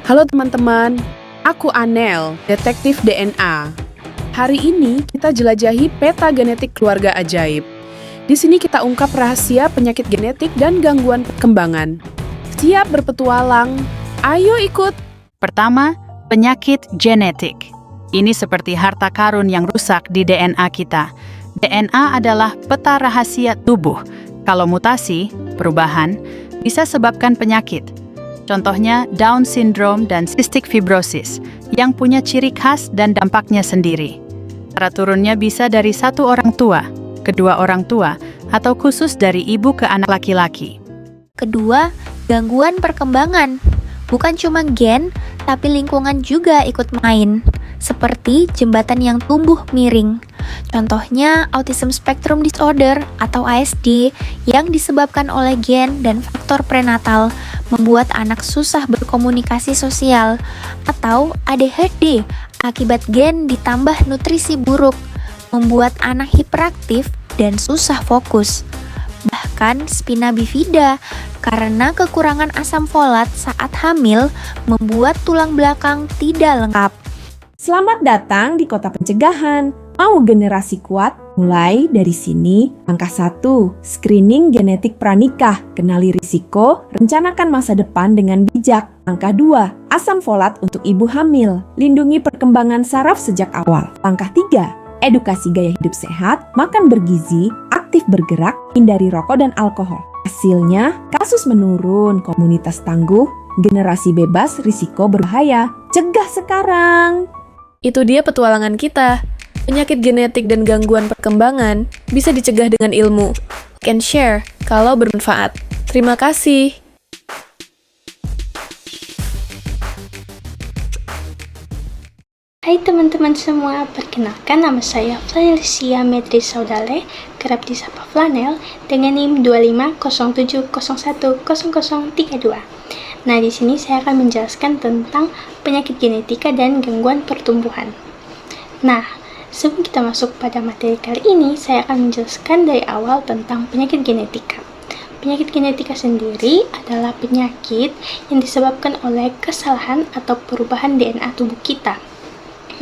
Halo teman-teman, aku Anel, detektif DNA. Hari ini kita jelajahi peta genetik keluarga ajaib. Di sini kita ungkap rahasia penyakit genetik dan gangguan perkembangan. Siap berpetualang? Ayo ikut! Pertama, penyakit genetik. Ini seperti harta karun yang rusak di DNA kita. DNA adalah peta rahasia tubuh. Kalau mutasi, perubahan, bisa sebabkan penyakit. Contohnya Down syndrome dan cystic fibrosis yang punya ciri khas dan dampaknya sendiri. Cara turunnya bisa dari satu orang tua, kedua orang tua, atau khusus dari ibu ke anak laki-laki. Kedua, gangguan perkembangan. Bukan cuma gen, tapi lingkungan juga ikut main. Seperti jembatan yang tumbuh miring. Contohnya Autism Spectrum Disorder atau ASD yang disebabkan oleh gen dan faktor prenatal membuat anak susah berkomunikasi sosial, atau ADHD akibat gen ditambah nutrisi buruk membuat anak hiperaktif dan susah fokus. Bahkan spina bifida karena kekurangan asam folat saat hamil membuat tulang belakang tidak lengkap. Selamat datang di Kota Pencegahan. Mau generasi kuat? Mulai dari sini, langkah 1, screening genetik pranikah, kenali risiko, rencanakan masa depan dengan bijak. Langkah 2, asam folat untuk ibu hamil, lindungi perkembangan saraf sejak awal. Langkah 3, edukasi gaya hidup sehat, makan bergizi, aktif bergerak, hindari rokok dan alkohol. Hasilnya, kasus menurun, komunitas tangguh, generasi bebas risiko berbahaya. Cegah sekarang! Itu dia petualangan kita. Penyakit genetik dan gangguan perkembangan bisa dicegah dengan ilmu. Like and share kalau bermanfaat. Terima kasih. Hai teman-teman semua, perkenalkan nama saya Felicia Medri Saudale, kerap disapa Flanel, dengan NIM 2507010032. Nah, di sini saya akan menjelaskan tentang penyakit genetika dan gangguan pertumbuhan. Nah, sebelum kita masuk pada materi kali ini, saya akan menjelaskan dari awal tentang penyakit genetika. Penyakit genetika sendiri adalah penyakit yang disebabkan oleh kesalahan atau perubahan DNA tubuh kita.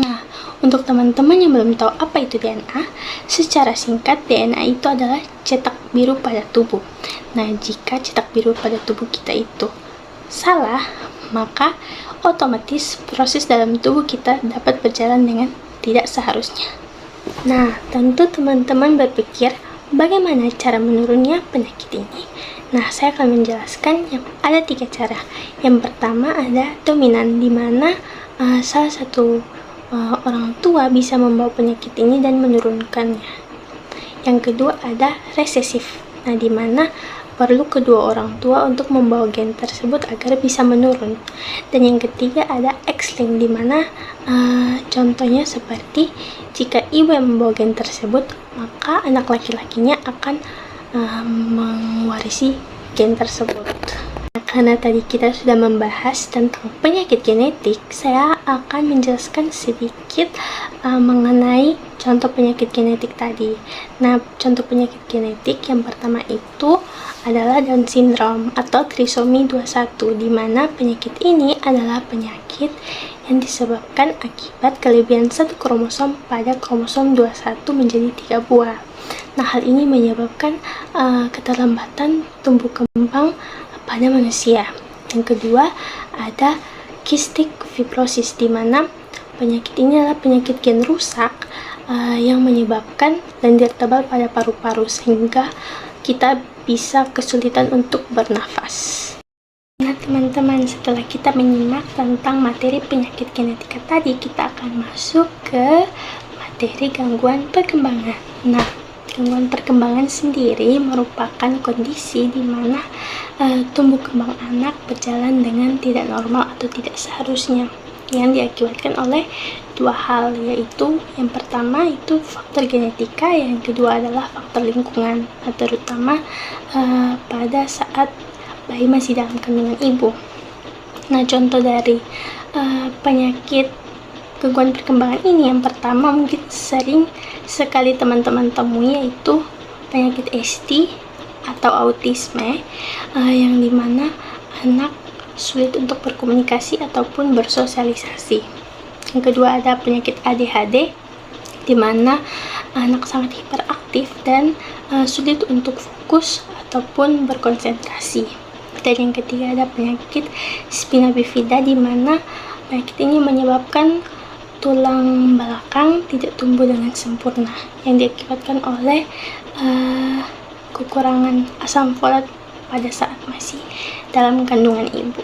Nah, untuk teman-teman yang belum tahu apa itu DNA, secara singkat DNA itu adalah cetak biru pada tubuh. Nah, jika cetak biru pada tubuh kita itu salah, maka otomatis proses dalam tubuh kita dapat berjalan dengan tidak seharusnya. Nah, tentu teman-teman berpikir bagaimana cara menurunnya penyakit ini. Nah, saya akan menjelaskan yang ada 3 cara. Yang pertama ada dominan, di mana salah satu orang tua bisa membawa penyakit ini dan menurunkannya. Yang kedua ada resesif, nah di mana perlu kedua orang tua untuk membawa gen tersebut agar bisa menurun. Dan yang ketiga ada X-linked, di mana contohnya seperti jika ibu yang membawa gen tersebut, maka anak laki-lakinya akan mewarisi gen tersebut. Karena tadi kita sudah membahas tentang penyakit genetik, saya akan menjelaskan sedikit mengenai contoh penyakit genetik tadi. Nah, contoh penyakit genetik yang pertama itu adalah Down syndrome atau trisomi 21, di mana penyakit ini adalah penyakit yang disebabkan akibat kelebihan satu kromosom pada kromosom 21 menjadi 3 buah. Nah, hal ini menyebabkan keterlambatan tumbuh kembang pada manusia. Yang kedua ada cystic fibrosis, di mana penyakit ini adalah penyakit gen rusak yang menyebabkan lendir tebal pada paru-paru sehingga kita bisa kesulitan untuk bernafas. Nah teman-teman, setelah kita menyimak tentang materi penyakit genetika tadi, kita akan masuk ke materi gangguan perkembangan. Nah, gangguan perkembangan sendiri merupakan kondisi di mana tumbuh kembang anak berjalan dengan tidak normal atau tidak seharusnya, yang diakibatkan oleh 2 hal, yaitu yang pertama itu faktor genetika, yang kedua adalah faktor lingkungan, terutama pada saat bayi masih dalam kandungan ibu. Nah, contoh dari penyakit gangguan perkembangan ini, yang pertama mungkin sering sekali teman-teman temui, yaitu penyakit ASD atau autisme, yang dimana anak sulit untuk berkomunikasi ataupun bersosialisasi. Yang kedua ada penyakit ADHD, di mana anak sangat hiperaktif dan sulit untuk fokus ataupun berkonsentrasi. Dan yang ketiga ada penyakit spina bifida, di mana penyakit ini menyebabkan tulang belakang tidak tumbuh dengan sempurna yang diakibatkan oleh kekurangan asam folat pada saat masih dalam kandungan ibu.